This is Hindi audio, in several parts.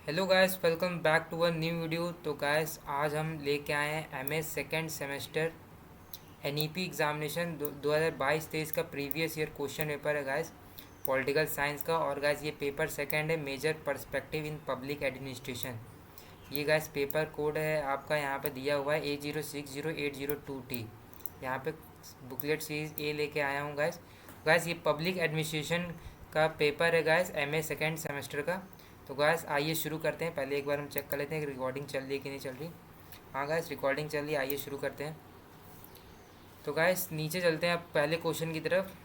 Hello guys, welcome back to a new video. तो गाइस आज हम लेके आए हैं MA second semester NEP examination 2022-23 का प्रीवियस ईयर क्वेश्चन पेपर है गाइस, पॉलिटिकल साइंस का। और गाइस ये पेपर सेकंड है, major perspective in public administration. ये गाइस पेपर कोड है आपका, यहाँ पे दिया हुआ है A060802T। यहाँ पे बुकलेट सीरीज ए लेके आया हूँ गाइस। गाइस ये पब्लिक एडमिनिस्ट्रेशन का पेपर है गाइस, एमए सेकेंड सेमेस्टर का। तो गाइस आइए शुरू करते हैं। पहले एक बार हम चेक कर लेते हैं कि रिकॉर्डिंग चल रही है कि नहीं चल रही। हाँ गाइस, रिकॉर्डिंग चल रही है, आइए शुरू करते हैं। तो गाइस नीचे चलते हैं अब पहले क्वेश्चन की तरफ।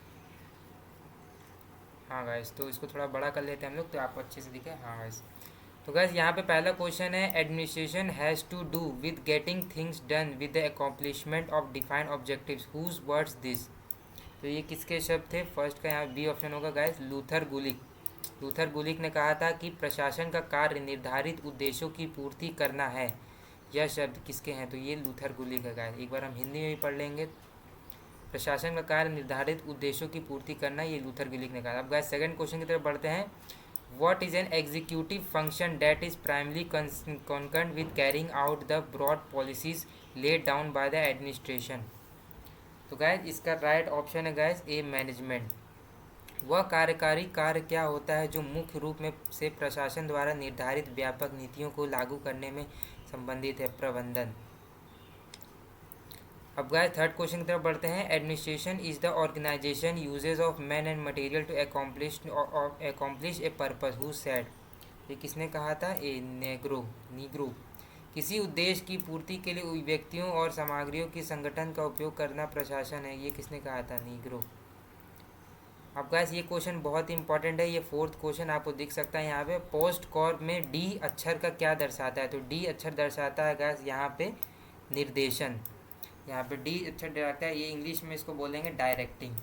हाँ गाइस, तो इसको थोड़ा बड़ा कर लेते हैं हम लोग, तो आपको अच्छे से दिखे। हाँ गाइस, तो गाइस यहाँ पे पहला क्वेश्चन है, administration has to do with getting things done with the accomplishment of defined objectives, whose words this. तो ये किसके शब्द थे? फर्स्ट का यहाँ बी ऑप्शन होगा guys, Luther Gulick. Luther Gulick ने कहा था कि प्रशासन का कार्य निर्धारित उद्देश्यों की पूर्ति करना है। यह शब्द किसके हैं? तो ये लूथर गुलिक है गाइस। एक बार हम हिंदी में भी पढ़ लेंगे। प्रशासन का कार्य निर्धारित उद्देश्यों की पूर्ति करना, ये लूथर गुलिक ने कहा। अब गाइस सेकंड क्वेश्चन की तरफ बढ़ते हैं। What is an executive function that is primarily concerned with carrying out the broad policies laid down by the administration? तो गाइस इसका राइट ऑप्शन है गाइस ए, मैनेजमेंट। वह कार्यकारी कार्य क्या होता है जो मुख्य रूप में से प्रशासन द्वारा निर्धारित व्यापक नीतियों को लागू करने में संबंधित है? प्रबंधन। अब गाइस थर्ड क्वेश्चन की तरफ बढ़ते हैं। Administration is the organization uses of man and material to accomplish a purpose, who said. ये किसने कहा था? A, Nigro. किसी उद्देश्य की पूर्ति के लिए व्यक्तियों और सामग्रियों की संगठन का उपयोग करना प्रशासन है, ये किसने कहा था? नीग्रो। अब गाइस ये क्वेश्चन बहुत ही इंपॉर्टेंट है। ये फोर्थ क्वेश्चन आपको दिख सकता है यहाँ पे। पोस्ट कॉर्प में डी अक्षर का क्या दर्शाता है? तो डी अक्षर दर्शाता है गाइस यहाँ पे निर्देशन। यहाँ पे डी अक्षर दर्शाता है, ये इंग्लिश में इसको बोलेंगे डायरेक्टिंग।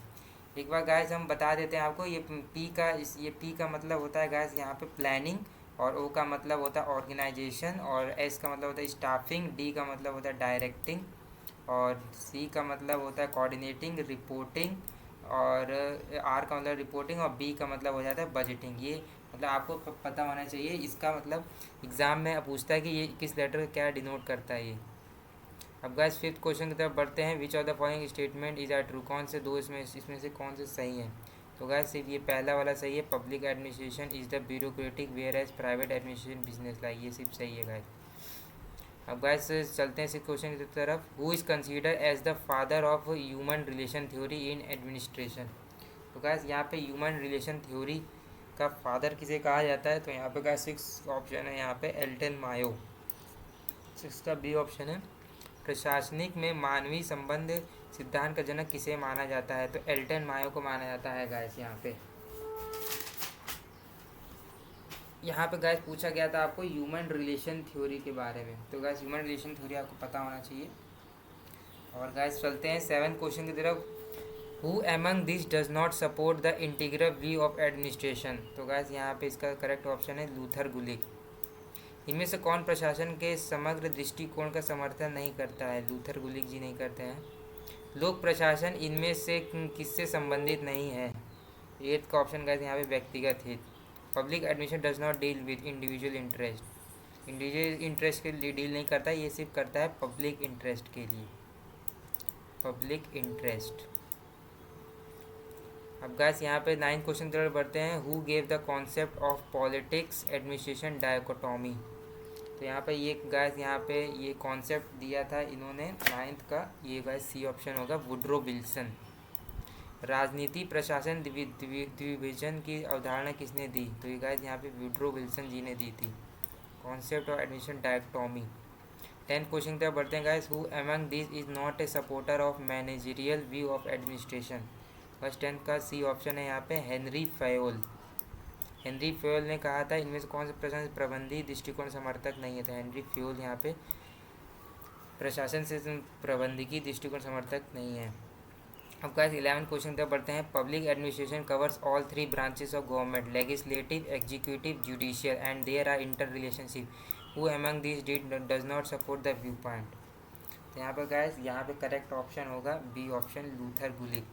एक बार गाइस हम बता देते हैं आपको, ये पी का मतलब होता है गाइस यहाँ पे प्लानिंग, और ओ का मतलब होता है ऑर्गेनाइजेशन, और एस का मतलब होता है स्टाफिंग, डी का मतलब होता है डायरेक्टिंग, और सी का मतलब होता है कोऑर्डिनेटिंग, रिपोर्टिंग, और आर का मतलब रिपोर्टिंग, और बी का मतलब हो जाता है बजटिंग। ये मतलब आपको पता होना चाहिए। इसका मतलब एग्ज़ाम में पूछता है कि ये किस लेटर का क्या डिनोट करता है ये। अब गाइस फिफ्थ क्वेश्चन की तरफ बढ़ते हैं। Which of the following statement is are true? कौन से दो इसमें से कौन से सही हैं? तो गाइस सिर्फ ये पहला वाला सही है, public administration is the bureaucratic whereas private administration business like, ये सिर्फ सही है गाइस। अब गाइस चलते हैं इस क्वेश्चन की तरफ। Who is consider as the father of human relation theory in administration? तो गाइस यहाँ पे ह्यूमन रिलेशन थ्योरी का फादर किसे कहा जाता है? तो यहाँ पे गाइस सिक्स ऑप्शन है, यहाँ पे एल्टन मायो। सिक्स का बी ऑप्शन है। प्रशासनिक में मानवीय संबंध सिद्धांत का जनक किसे माना जाता है? तो एल्टन मायो को माना जाता है गाइस। यहाँ पे गाइस पूछा गया था आपको ह्यूमन रिलेशन थ्योरी के बारे में, तो गाइस ह्यूमन रिलेशन थ्योरी आपको पता होना चाहिए। और गाइस चलते हैं सेवन क्वेश्चन की तरफ। Who among this does not support the integral view of administration? तो गाइस यहाँ पे इसका करेक्ट ऑप्शन है लूथर गुलिक। इनमें से कौन प्रशासन के समग्र दृष्टिकोण का समर्थन नहीं करता है? लूथर गुलिक जी नहीं करते हैं। लोक प्रशासन इनमें से किससे संबंधित नहीं है? एट्थ का ऑप्शन गाइस यहाँ पे व्यक्तिगत हित। Public admission does not deal with individual interest. Individual interest के लिए डील नहीं करता, ये सिर्फ करता है पब्लिक इंटरेस्ट के लिए, पब्लिक इंटरेस्ट। अब गाइस यहाँ पे नाइन्थ क्वेश्चन की तरफ बढ़ते हैं। Who gave the concept of politics administration dichotomy? तो यहाँ पे ये गाइस यहाँ पे ये कॉन्सेप्ट दिया था इन्होंने नाइन्थ का, ये गाइस सी ऑप्शन होगा, वुड्रो विल्सन। राजनीति प्रशासन द्विविजन की अवधारणा किसने दी? तो ये गाइस यहाँ पे वुड्रो विल्सन जी ने दी थी, concept of administration dichotomy. Tenth question की तरफ बढ़ते हैं guys. Who among this is not a supporter of managerial view of administration? First tenth का सी ऑप्शन है यहाँ पे, हेनरी फयोल। हेनरी फ्योल ने कहा था इनमें से कौन से प्रशासन प्रबंधी दृष्टिकोण समर्थक नहीं है? तो हेनरी फ्योल यहाँ पे प्रशासन से प्रबंधिकी दृष्टिकोण समर्थक नहीं है। अब गाइस 11 क्वेश्चन तक बढ़ते हैं। Public administration covers all three branches of government, legislative, executive, judicial, and there are inter relationship. Who among this does not support the view point? तो यहाँ पर गाइस यहाँ पे करेक्ट ऑप्शन होगा बी ऑप्शन, लूथर गुलिक।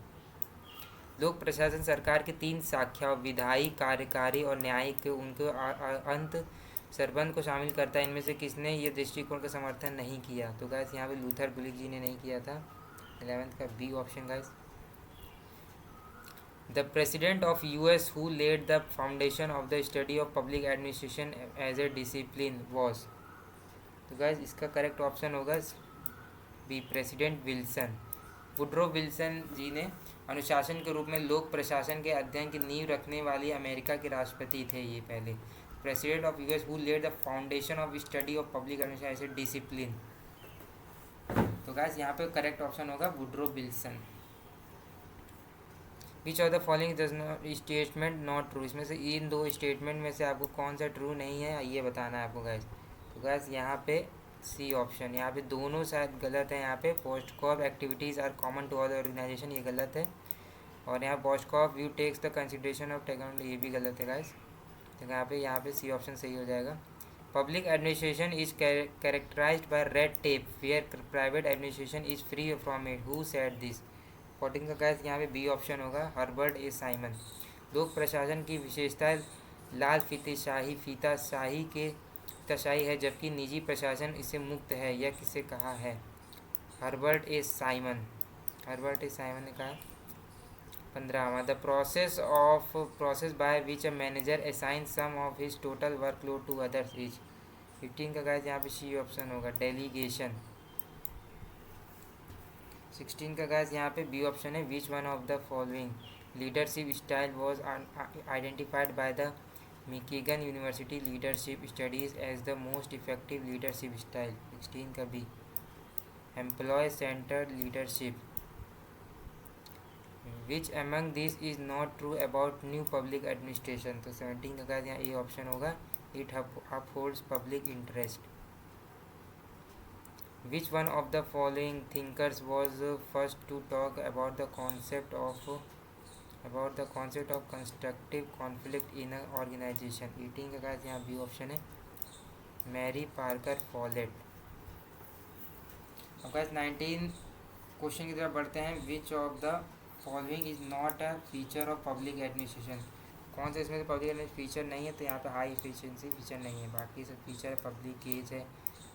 लोक प्रशासन सरकार की तीन शाखाओं विधायी, कार्यकारी और न्यायिक के उनके अंत सरबंद को शामिल करता है। इनमें से किसने ये दृष्टिकोण का समर्थन नहीं किया? तो गाइस यहाँ पे लूथर गुलिक जी ने नहीं किया था। 11th का B option guys. The president of US who led the foundation of the study of public administration as a discipline was. तो गाइस इसका करेक्ट ऑप्शन होगा B, president Wilson. Woodrow Wilson ji ने अनुशासन के रूप में लोक प्रशासन के अध्ययन की नींव रखने वाली अमेरिका के राष्ट्रपति थे ये पहले। President of US who led the foundation of study of public administration as a discipline. तो गाइस यहाँ पे करेक्ट ऑप्शन होगा Woodrow Wilson. Which of the following does not statement not true. इसमें से इन दो स्टेटमेंट में से आपको कौन सा ट्रू नहीं है ये बताना है आपको गाइस। तो गाइस यहाँ पे सी ऑप्शन, यहाँ पे दोनों शायद गलत है। यहाँ पे post cop activities are common to all organization, ये गलत है। और यहाँ post cop view takes the consideration of technology, ये भी गलत है गाइस। तो यहाँ पे सी ऑप्शन सही हो जाएगा। Public administration is characterized by red tape where private administration is free from it, who said this. 14 का गाइस यहाँ पे बी ऑप्शन होगा, हर्बर्ट ए साइमन। लोक प्रशासन की विशेषता लाल फीताशाही के तशाही है, जबकि निजी प्रशासन इसे मुक्त है, यह किसे कहा है? Herbert A Simon. Herbert A Simon ने कहा। 15वां, the process by which a manager assign some of his total workload to others is. 15 का गाइस यहाँ पे सी ऑप्शन होगा, डेलीगेशन। 16 का गाइस यहाँ पे बी ऑप्शन है, which one of the following leadership style was identified by the Michigan university leadership studies as the most effective leadership style. 16 का B, employee centred leadership. Which among this is not true about new public administration. तो 17 का गाइस यहाँ ए ऑप्शन होगा, it upholds public interest. Which one of the following thinkers was first to talk about the concept of constructive conflict in an organization? 18 का गाइस यहाँ बी ऑप्शन है, मैरी पार्कर फॉलेट। अब गाइस 19 क्वेश्चन की तरफ बढ़ते हैं। Which of the following is not a feature of public administration. कौन सा इसमें से पब्लिक एडमिनिस्ट्रेशन फीचर नहीं है? तो यहाँ पे हाई एफिशिएंसी फीचर नहीं है, बाकी सब फीचर है। पब्लिक गेज है,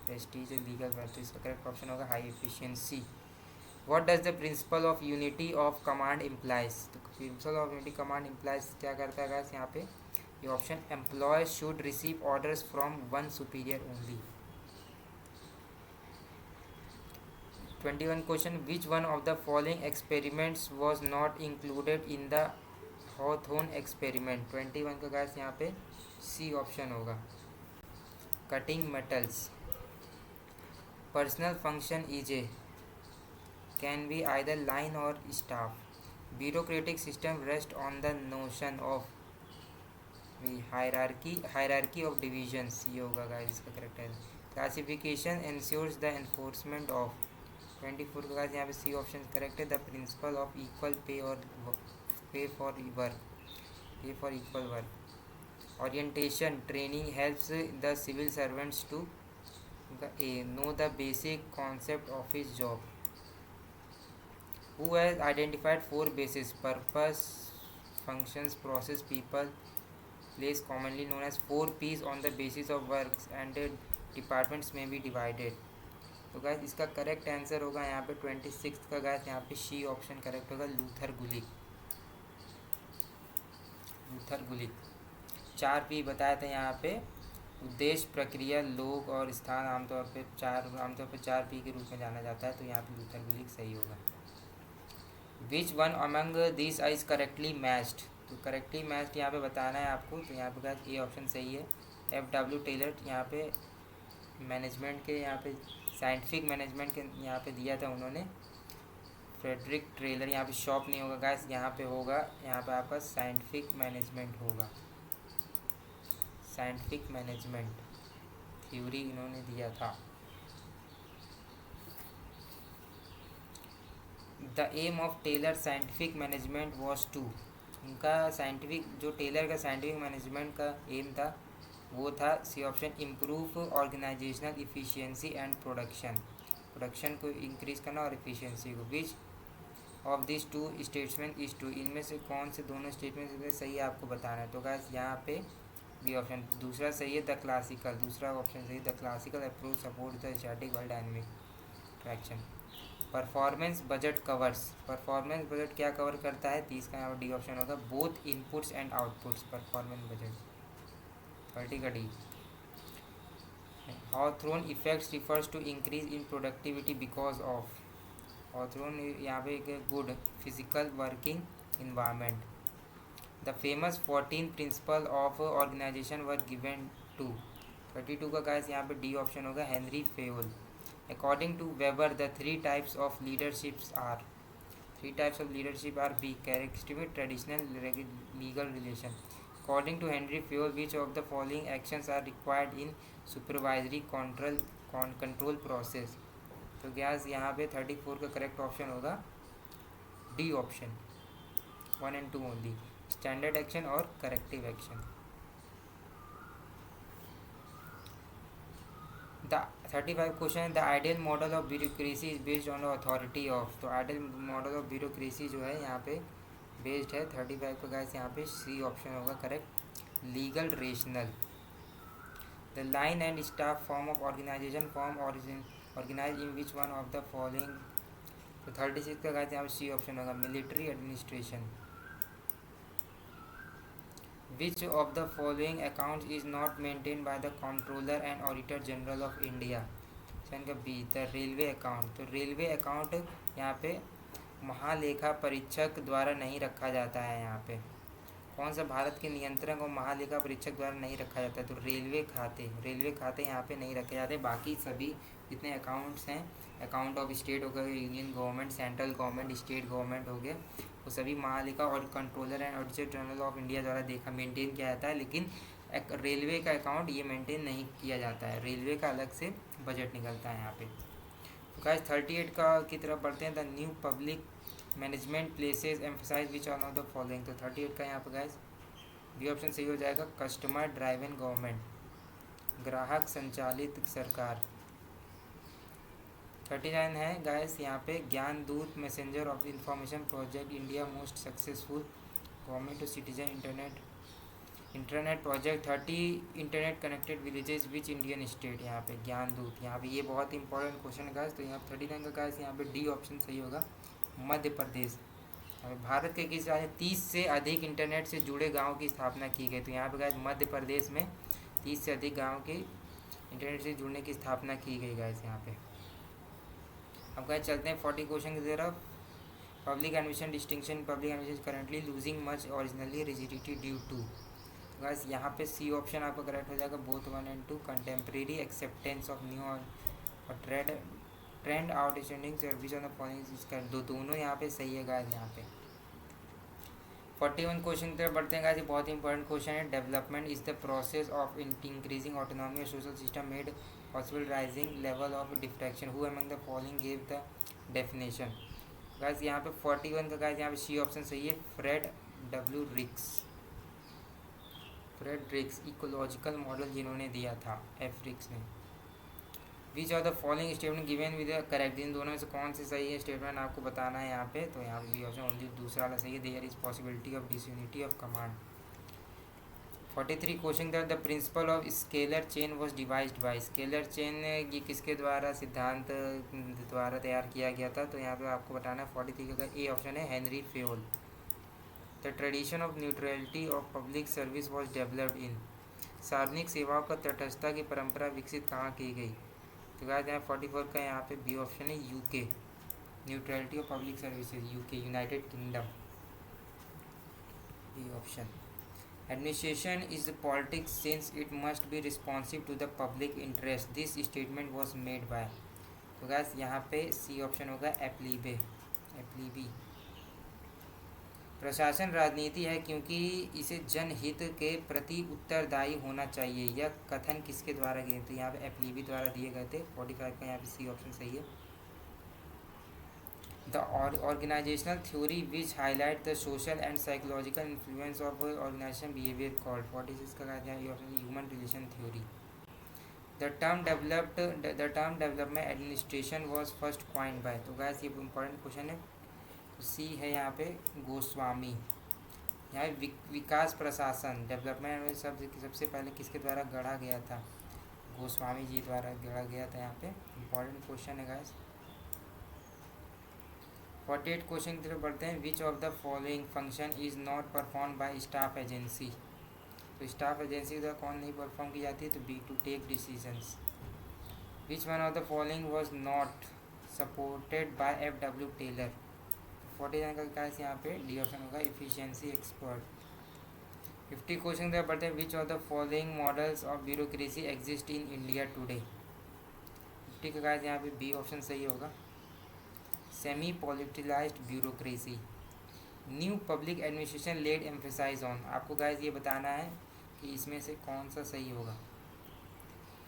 प्रेस्टीज, लीगल वेल्थ। तो इसका करेक्ट ऑप्शन होगा high efficiency. What does the principle of unity of command implies. तो principle of unity command implies क्या करता है गाइस? यहाँ पे ये option, employee should receive orders from one superior only. 21 question, which one of the following experiments was not included in the Hawthorne experiment. 21 का गाइस यहाँ पे सी ऑप्शन होगा, cutting metals. Personal function is a can be either line और staff. Bureaucratic system rest on the notion of hierarchy of divisions, ये होगा गाइस इसका करेक्ट है। Classification ensures the enforcement of. 24 का गाइस यहाँ पे सी ऑप्शन करेक्ट है, the principle of equal pay और pay for equal work. Orientation training helps the civil servants to know the basic concept of his job. Who has identified 4 bases: purpose, functions, process, people, place, commonly known as 4 P's on the basis of works and departments may be divided. तो गाइस इसका करेक्ट आंसर होगा यहाँ पे 26 का गाइस यहाँ पे सी ऑप्शन करेक्ट होगा, लूथर गुलिक। 4 P बताया था यहाँ पे, उद्देश्य, प्रक्रिया, लोग और स्थान। आमतौर पे 4 P के रूप में जाना जाता है। तो यहाँ पे लूथर गुलिक सही होगा। Which one among this is correctly matched. तो करेक्टली मैच्ड यहाँ पे बताना है आपको। तो यहाँ पे गाइस ए ऑप्शन सही है, F.W. टेलर। यहाँ पे मैनेजमेंट के, यहाँ पे साइंटिफिक मैनेजमेंट के यहाँ पे दिया था उन्होंने, फ्रेडरिक टेलर। यहाँ पे शॉप नहीं होगा गाइस, यहाँ पे होगा, यहाँ पे आपका साइंटिफिक मैनेजमेंट होगा। साइंटिफिक मैनेजमेंट थ्योरी इन्होंने दिया था। The aim of Taylor scientific management was to. उनका साइंटिफिक, जो टेलर का साइंटिफिक मैनेजमेंट का एम था वो था C option, improve organizational efficiency and production को इंक्रीज करना और इफिशियंसी को। Which of this 2 statement is true. इनमें से कौन से दोनों स्टेटमेंट सही है आपको बताना है। तो गाइस यहाँ पे बी ऑप्शन दूसरा सही है, द क्लासिकल, दूसरा ऑप्शन सही, the classical approach support the static while dynamic traction. Performance budget covers, performance budget क्या कवर करता है, 30 का यहाँ डी ऑप्शन होगा, both inputs and outputs, performance budget. 30 का D. Hawthorne effects refers to increase in productivity because of, Hawthorne यहाँ पे एक good physical working environment. The famous 14 principle of organization were given to, 32 का गाइस यहाँ पे डी ऑप्शन होगा, Henri Fayol. According to Weber the three types of leaderships are, three types of leadership are B characteristic traditional legal relation. According to Henri Fayol which of the following actions are required in supervisory control process, तो गैस यहाँ पे 34 का करेक्ट ऑप्शन होगा D option, 1 and 2 only, standard action और करेक्टिव एक्शन। द 35 क्वेश्चन है, the ideal model of bureaucracy is based on the authority of, तो आइडियल मॉडल ऑफ ब्यूरोक्रेसी जो है यहाँ पे बेस्ड है 35 का गाइस यहाँ पे सी ऑप्शन होगा correct, legal rational. The line and staff form of organization form organize in which one of the following, तो 36 का गाइस यहाँ पे सी ऑप्शन होगा, military administration. Which of the following accounts is not maintained by the Comptroller and Auditor General of India? Option का बी, द रेलवे अकाउंट, तो रेलवे अकाउंट यहाँ पे महालेखा परीक्षक द्वारा नहीं रखा जाता है। यहाँ पे कौन सा भारत के नियंत्रक और महालेखा परीक्षक द्वारा नहीं रखा जाता है, तो रेलवे खाते यहाँ पे नहीं रखे जाते। बाकी सभी जितने अकाउंट्स हैं, अकाउंट ऑफ स्टेट हो गए, union government, central government, state government हो गए, वो सभी महालेखा और controller and auditor general of India द्वारा मेंटेन किया जाता है। लेकिन रेलवे का अकाउंट ये मेंटेन नहीं किया जाता है, रेलवे का अलग से बजट निकलता है यहाँ पे। तो गाइस 38 का की तरफ बढ़ते हैं, the new public management places emphasize which on of the following, तो 38 का यहाँ पर गाइस बी ऑप्शन सही हो जाएगा, कस्टमर ड्राइवन गवर्नमेंट, ग्राहक संचालित सरकार। 39 है गाइस यहाँ पे Gyandoot messenger of information project India most successful government to citizen internet project 30 internet connected villages which Indian state, यहाँ पे ज्ञान दूत। यहाँ पे ये बहुत इंपॉर्टेंट क्वेश्चन है गाइस, तो यहाँ 39 का गाइस यहाँ पे डी ऑप्शन सही होगा, मध्य प्रदेश। भारत के किस राज्य 30 से अधिक इंटरनेट से जुड़े गाँव की स्थापना की गई, तो यहाँ पे गाइस मध्य प्रदेश में 30 से अधिक गाँव के इंटरनेट से जुड़ने की स्थापना की गई गाइस यहाँ पे। अब गाइस चलते हैं 40 क्वेश्चन की तरफ। Public admission distinction, public admission currently losing much originally rigidity due to, guys यहाँ पे सी ऑप्शन आपका करेक्ट हो जाएगा, both 1 and 2, contemporary acceptance of new और trend outstanding service on the following, दोनों यहाँ पे सही है गाइस यहाँ पे। 41 क्वेश्चन की तरफ बढ़ते हैं गाइस, ये बहुत इंपॉर्टेंट क्वेश्चन है, development is the process of increasing autonomy और social system made possible rising level of diffraction, who among the following give the definition. Guys यहाँ पे 41 का गाइस यहाँ पे सी ऑप्शन सही है, फ्रेडरिक्स इकोलॉजिकल मॉडल जिन्होंने दिया था, एफ्रिक्स ने। Which of the following statement given with correct, इन दोनों में से कौन सी सही है स्टेटमेंट आपको बताना है यहाँ पे, तो यहाँ पे बी ऑप्शन ओनली दूसरा वाला सही है, there is possibility of disunity of command. 43 question the principle of scalar chain was devised by, scalar chain ये किसके द्वारा सिद्धांत द्वारा तैयार किया गया था, तो यहाँ पे आपको बताना है 43 का ए ऑप्शन है, Henri Fayol. The tradition of neutrality of public service was developed in, सार्वजनिक सेवाओं का तटस्थता की परंपरा विकसित कहाँ की गई, तो गाइस यहाँ 44 का यहाँ पे बी ऑप्शन है, UK, neutrality of public services UK, United Kingdom, B option. Administration is politics since it must be responsive to the public interest, this statement was made by, तो गाइस यहाँ पे सी ऑप्शन होगा, एप्लीबी। प्रशासन राजनीति है क्योंकि इसे जनहित के प्रति उत्तरदायी होना चाहिए, यह कथन किसके द्वारा किए, तो यहाँ पे एप्लीबी द्वारा दिए गए थे। 45 का यहाँ पे सी ऑप्शन सही है। The organizational theory which highlight the social and psychological influence of organization behaviour called, 46 का option human relation theory. The term development administration was first coined by, तो गाइस ये इंपॉर्टेंट क्वेश्चन है, सी है यहाँ पे, गोस्वामी। यहाँ विकास प्रशासन डेवलपमेंट शब्द सबसे पहले किसके द्वारा गढ़ा गया था? गोस्वामी जी द्वारा गढ़ा गया था। यहाँ पे इम्पोर्टेंट क्वेश्चन है गाइस। 48 क्वेश्चन की तरफ बढ़ते हैं। Which of the following function is not perform by staff agency? तो स्टाफ एजेंसी द्वारा कौन नहीं परफॉर्म की जाती है? तो B, to take decisions. Which one of the following was not supported by F W. Taylor? 49 का गाइस यहाँ पे डी ऑप्शन होगा, एफिशिएंसी एक्सपर्ट। 50 क्वेश्चन तरफ बढ़ते हैं। Which of the following models of bureaucracy exist in India today? 50 का गाइस यहाँ पे बी ऑप्शन सही होगा, semi politicised bureaucracy. New public administration led emphasise on? आपको गाइस ये बताना है कि इसमें से कौन सा सही होगा।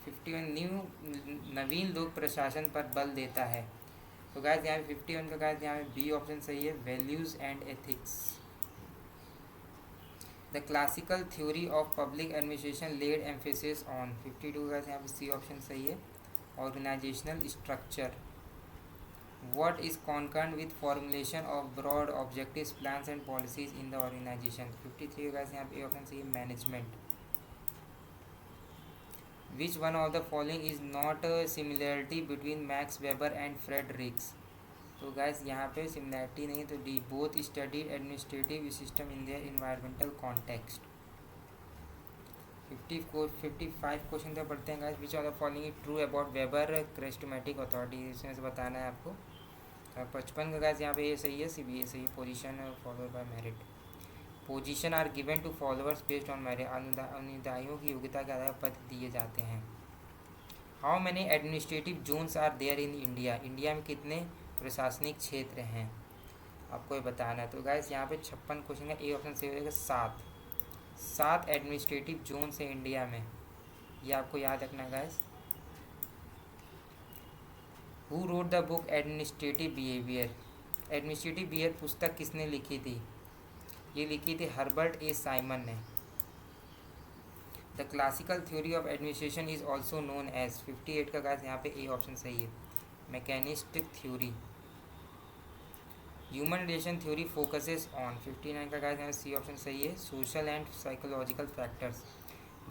51 नवीन लोक प्रशासन पर बल देता है? तो गाइस यहाँ पे 51 का गाइस यहाँ पे बी ऑप्शन सही है, values and ethics. The classical theory of public administration led emphasis on? 52 का यहाँ पे सी ऑप्शन सही है, organizational structure. What is concerned with formulation of broad objectives, plans and policies in the organization? 53 का यहाँ पे ऑप्शन सही है, management. Which one of the following is not a similarity between Max Weber and Frederiks? तो गाइस यहाँ पे सिमिलैरिटी नहीं, तो D, both studied administrative system in their environmental context. 55 question तक पढ़ते हैं guys. Which of the following is true about Weber charismatic authority? इसमें से बताना है आपको। 55 का गाइस यहाँ पे ये सही है, सी बी ए सही है, position followed by merit. Position are given to followers based on merit? अनुदायियों की योग्यता के आधार पर पद दिए जाते हैं। How many administrative zones are there in India? India में कितने प्रशासनिक क्षेत्र हैं, आपको ये बताना है। तो गाइस यहाँ पे 56 क्वेश्चन का ए ऑप्शन सही हो जाएगा, 7 एडमिनिस्ट्रेटिव जोन्स है इंडिया में, ये आपको याद रखना guys. Who wrote the book administrative behaviour? Administrative behaviour पुस्तक किसने लिखी थी? ये लिखी थी हर्बर्ट ए साइमन ने। The classical theory of administration is also known as? 58 का गाइस यहाँ पे ए ऑप्शन सही है, mechanistic theory. Human relation theory focuses on? 59 का गाइस यहाँ सी ऑप्शन सही है, social and psychological factors.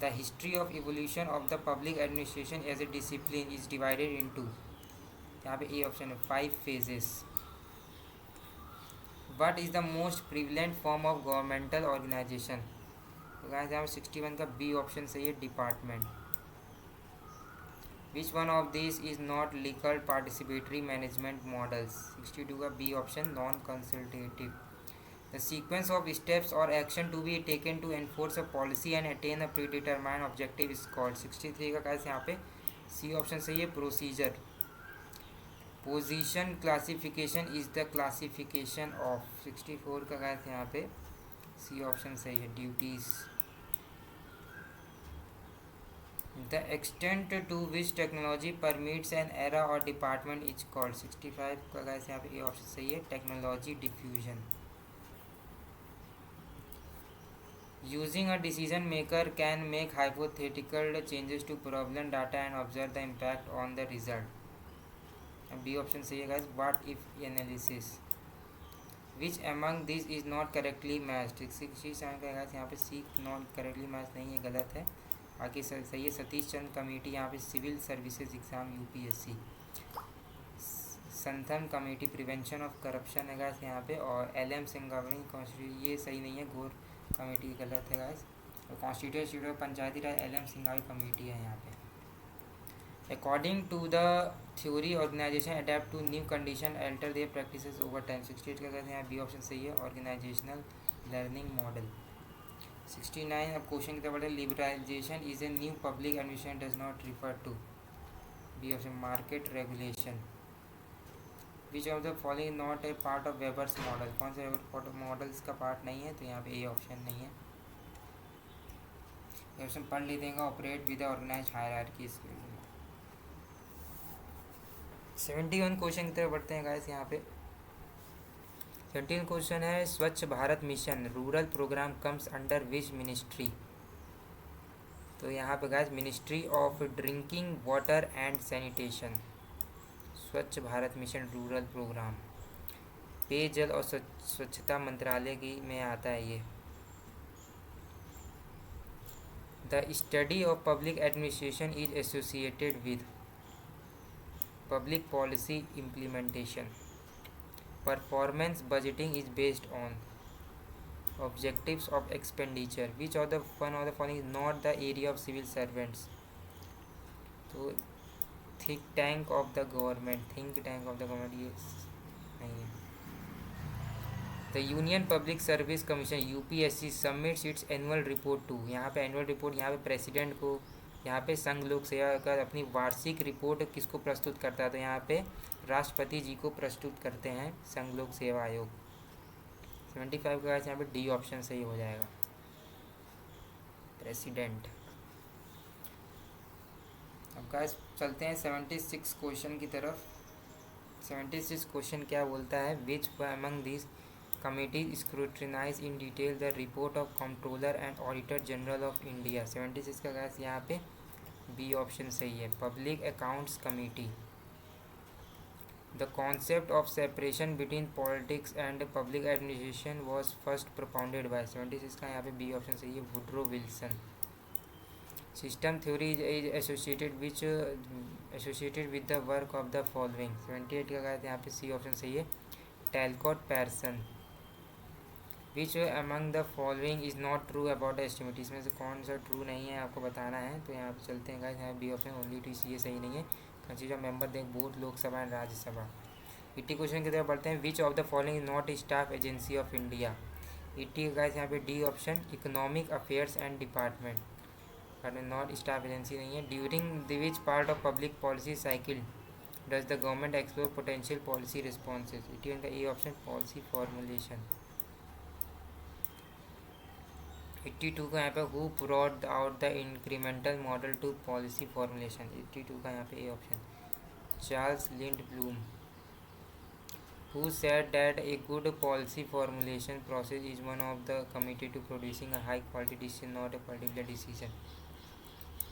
The history of evolution of the public administration as a discipline is divided into? यहाँ पे ए ऑप्शन है, 5 phases। What is the most prevalent form of governmental organization? तो गाइस यहाँ पे 61 का बी ऑप्शन सही है, department. Which one of these is not legal participatory management models? 62 का B option, non consultative. The sequence of steps or action to be taken to enforce a policy and attain a predetermined objective is called? 63 का गाइस यहाँ पे सी ऑप्शन सही है, procedure. Position classification is the classification of? 64 का गाइस यहाँ पे सी ऑप्शन सही है, duties. The extent to which technology permits an area और डिपार्टमेंट इज कॉल्ड? 65 का गाइस यहाँ पे ए ऑप्शन सही है, technology diffusion. Using a decision maker can make hypothetical changes to problem data and observe the impact on the result? B option सही है guys, what if analysis. Which among this is not correctly matched? 67 का गाइस यहाँ पे सी नॉट करेक्टली मैच नहीं है, गलत है। बाकी सही है, सतीश चंद्र कमेटी यहाँ पे civil services exam UPSC. Santhanam committee prevention of corruption है गाइस यहाँ पे, और एल.एम. सिंगावनी कॉन्स्टिट्यूशन, ये सही नहीं है, गोर कमेटी गलत है गाइस। और constitution Panchayati Raj L M. Singhvi committee है यहाँ पे। According to the theory organization adapt to new condition alter their practices over time? 68 का कहते हैं बी ऑप्शन सही है, ऑर्गेनाइजेशनल लर्निंग मॉडल। 69 अब क्वेश्चन की तरफ, liberalization is a new public administration does not refer to? B option, market regulation. Which of the following not a part of Weber's model? कौन सा वेबर मॉडल इसका पार्ट नहीं है? तो यहाँ पे ए ऑप्शन नहीं है। ये ऑप्शन पढ़ लेते हैं, operate with organized hierarchy. 71 question की तरफ बढ़ते हैं गाइस। यहाँ पे 17 क्वेश्चन है, Swachh Bharat mission rural programme comes under which ministry? तो यहाँ पे guys ministry of drinking water and sanitation. Swachh Bharat mission rural programme पेयजल और स्वच्छता मंत्रालय की में आता है ये। The study of public administration is associated with public policy implementation. Performance budgeting is based on objectives of expenditure. Which of the one of the following is not the area of civil servants? तो think tank of the government, think tank of the government ये नहीं है. The Union Public Service Commission UPSC submits its annual report to. यहाँ पे एनुअल रिपोर्ट, यहाँ पे प्रेसिडेंट को, यहाँ पे संघ लोक सेवा का अपनी वार्षिक रिपोर्ट किसको प्रस्तुत करता है? तो यहाँ पे राष्ट्रपति जी को प्रस्तुत करते हैं संघ लोक सेवा आयोग. 75 का यहाँ पे डी ऑप्शन सही हो जाएगा, प्रेसिडेंट. अब गाइस चलते हैं 76 क्वेश्चन की तरफ. 76 क्वेश्चन क्या बोलता है? Which among this committees scrutinise in detail the report of controller and auditor general of India. 76 का गाइस यहाँ पे बी ऑप्शन सही है, public accounts committee. The concept of separation between politics and public administration was first propounded by. 76 का यहाँ पे बी ऑप्शन सही है, Woodrow Wilson. System theory is associated with the work of the following. 78 का यहाँ पे सी ऑप्शन सही है, Talcott Parson. Which among the following is not true about estimate. इसमें से कौन सा ट्रू नहीं है आपको बताना है. तो यहाँ पे चलते हैं गाइस, यहाँ बी ऑप्शन ओनली टू सी, ये सही नहीं है. कंसिडर मेंबर देख both Lok Sabha and Rajya Sabha. 80 question की तरफ बढ़ते हैं. Which of the following is not staff agency of India. 80 guys यहाँ पे D option, economic affairs and department, not staff agency नहीं है. During the which part of public policy cycle does the government explore potential policy responses. 81 का ए ऑप्शन, पॉलिसी फॉर्मुलेशन. 82 का यहाँ पे who brought out the incremental model to policy formulation. 82 का यहाँ पे A option, Charles Lindblom. Who said that a good policy formulation process is one of the committee to producing a high quality decision not a particular decision.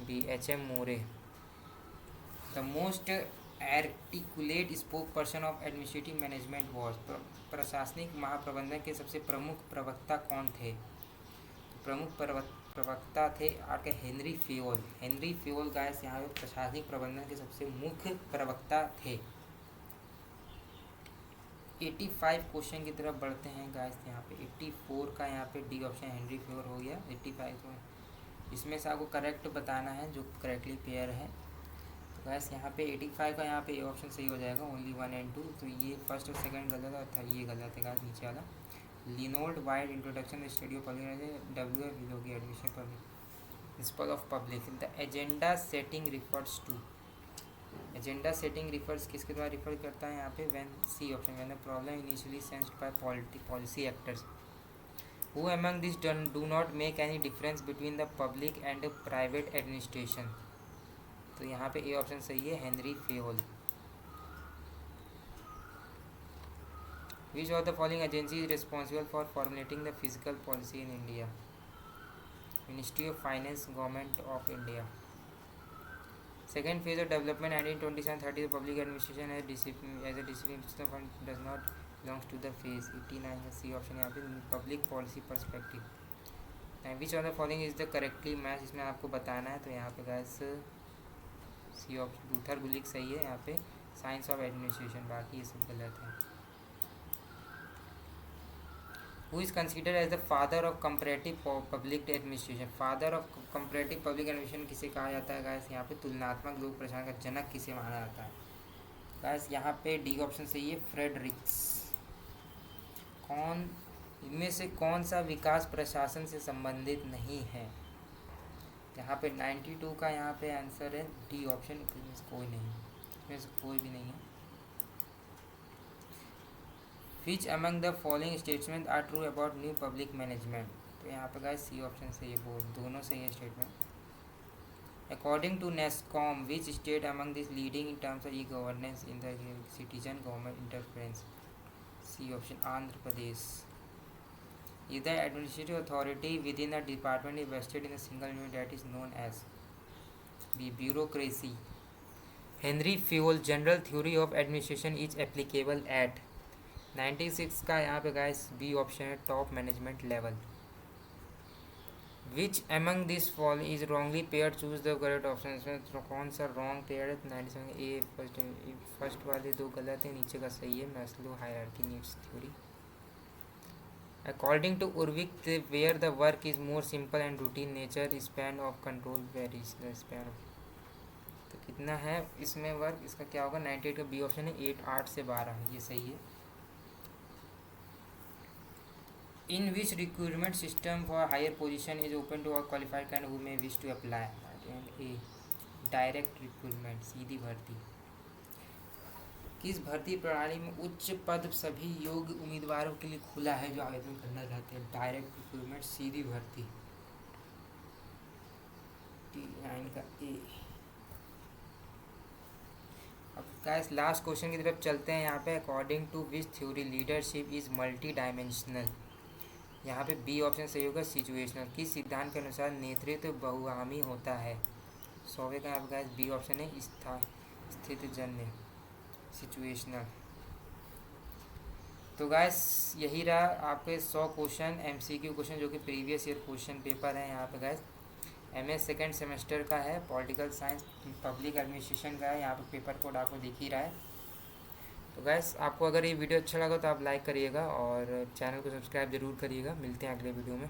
B H M. Morey. The most articulate spokesperson of administrative management was. प्रशासनिक महाप्रबंधन के सबसे प्रमुख प्रवक्ता कौन थे? प्रमुख प्रवक्ता थे आपके Henry Fayol. Henry Fayol guys यहाँ पे प्रशासनिक प्रबंधन के सबसे मुख्य प्रवक्ता थे. 85 क्वेश्चन की तरफ बढ़ते हैं गाइस. यहाँ पे 84 का यहाँ पे डी ऑप्शन हेनरी फेयोल हो गया. 85 को इसमें से आपको करेक्ट बताना है जो करेक्टली पेयर है. तो गाइस यहाँ पे 85 का यहाँ पे ए ऑप्शन सही हो जाएगा, ओनली 1 एंड 2. तो ये फर्स्ट और सेकंड गलत है, था ये गलत है गाइस नीचे वाला. Leonard White introduction the study of public, W होगी admission public, principle of public. The agenda setting refers to. Agenda setting refers किसके द्वारा रिफर करता है यहाँ पे? When, C option, when the problem initially sensed by policy actors. Who among this do not make any difference between the public and private administration. तो यहाँ पे ए ऑप्शन सही है, Henri Fayol. Which of the following agency is responsible for formulating the fiscal policy in India? Ministry of Finance, Government of India. Second phase of development and in 2730 the public administration as a discipline fund does not belongs to the phase. 89 का C option यहाँ पे public policy perspective. And which of the following is the correctly match, इसमें आपको बताना है. तो यहाँ पे guys C option लूथर गुलिक सही है. यहाँ पे साइंस ऑफ एडमिनिस्ट्रेशन, बाकी ये सब गलत है. Who is considered as the father of comparative public administration? Father of comparative public administration किसे कहा जाता है गाइस? यहाँ पे तुलनात्मक लोक प्रशासन का जनक किसे माना जाता है? गाइस यहाँ पे डी ऑप्शन सही है, फ्रेडरिक्स. कौन इनमें से कौन सा विकास प्रशासन से संबंधित नहीं है? यहाँ पे 92 का यहाँ पे आंसर है डी ऑप्शन, इसमें से कोई नहीं, इसमें से कोई भी नहीं है. Which among the following statements are true about new public management? तो यहाँ पे गाइस सी ऑप्शन सही है, वो दोनों सही है statement. According to NESCOM, which state among these leading in terms of e-governance in the citizen government interference? C option, Andhra Pradesh. Is the administrative authority within a department is vested in a single unit that is known as? B, bureaucracy. Henry Fayol general theory of administration is applicable at. 96 का यहाँ पे गाइस बी ऑप्शन है, top management level. Which among this fall is wrongly pair, choose the correct option. इसमें तो कौन सा रॉन्ग पेयर है? 97 ए फर्स्ट वाले दो गलत है, नीचे का सही है। Maslow hierarchy needs theory. According to Urwick, where the work is more simple and routine nature, span of control varies the span of. तो कितना है इसमें वर्क? इसका क्या होगा? 98 का बी ऑप्शन है, 8 से 12, ये सही है। In which recruitment system for higher position is open to all qualified candidate who may wish to apply? And a direct recruitment, सीधी भर्ती। किस भर्ती प्रणाली में उच्च पद सभी योग्य उम्मीदवारों के लिए खुला है जो आवेदन करना चाहते हैं? डायरेक्ट रिक्रूटमेंट, सीधी भर्ती। T9 का ए। अब गाइस लास्ट क्वेश्चन की तरफ चलते हैं। यहाँ पे according to which theory leadership is multi dimensional? यहाँ पे बी ऑप्शन सही होगा, सिचुएशनल। किस सिद्धांत के अनुसार नेतृत्व बहुआयामी होता है? 100वें का यहाँ पे गाइस बी ऑप्शन है, स्थित जन्य, सिचुएशनल। तो गाइस यही रहा आपके 100 क्वेश्चन एमसीक्यू क्वेश्चन जो कि प्रीवियस ईयर क्वेश्चन पेपर है। यहाँ पे गाइस एमए सेकेंड सेमेस्टर का है, पॉलिटिकल साइंस पब्लिक एडमिनिस्ट्रेशन का है। यहाँ पे पेपर कोड आपको दिख ही रहा है। तो गाइस आपको अगर ये वीडियो अच्छा लगा तो आप लाइक करिएगा और चैनल को सब्सक्राइब ज़रूर करिएगा। मिलते हैं अगले वीडियो में।